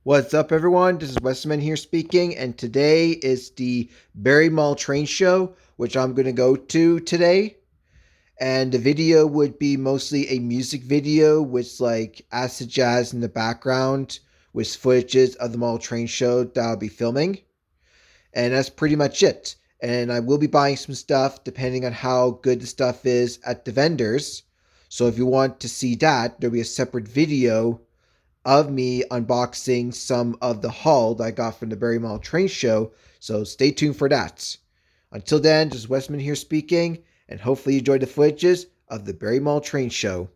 What's up, everyone? This is Westman here speaking, and today is the Barrie Mall train show, which I'm going to go to today. And the video would be mostly a music video with like acid jazz in the background, with footages of the mall train show that I'll be filming. And that's pretty much it. And I will be buying some stuff depending on how good the stuff is at the vendors. So if you want to see that, there'll be a separate video of me unboxing some of the haul that I got from the Barrie Mall train show, so stay tuned for that. Until then, just Westman here speaking, and hopefully you enjoyed the footages of the Barrie Mall train show.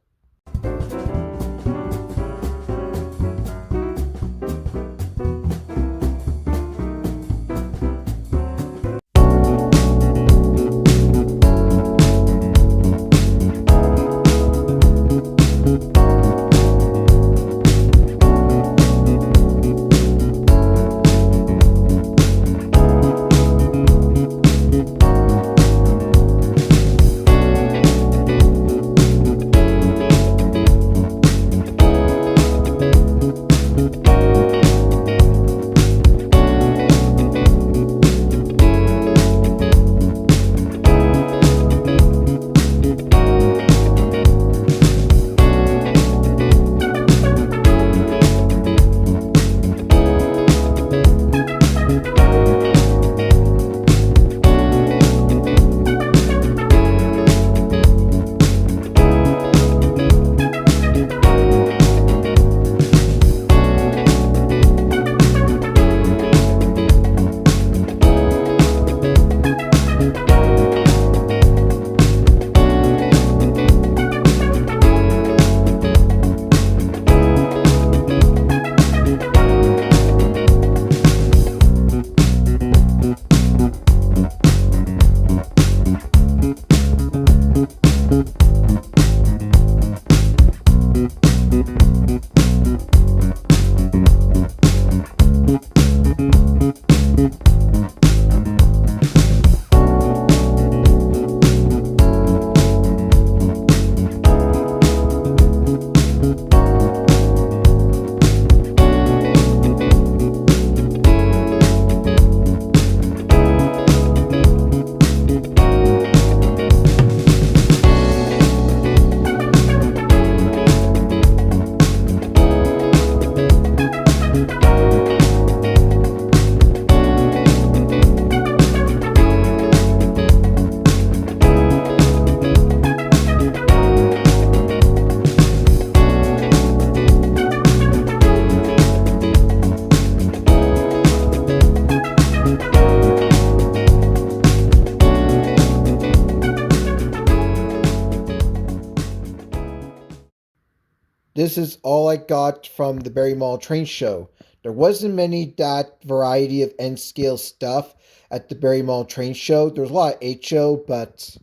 This is all I got from the Barrie Mall train show. There wasn't many that variety of N scale stuff at the Barrie Mall train show. There was a lot of HO, but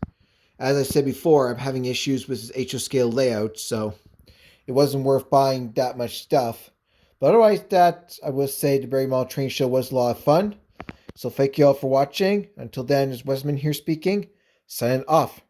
as I said before, I'm having issues with this HO scale layout, so it wasn't worth buying that much stuff. But otherwise, that I will say the Barrie Mall train show was a lot of fun. So thank you all for watching. Until then, it's Wesman here speaking. Signing off.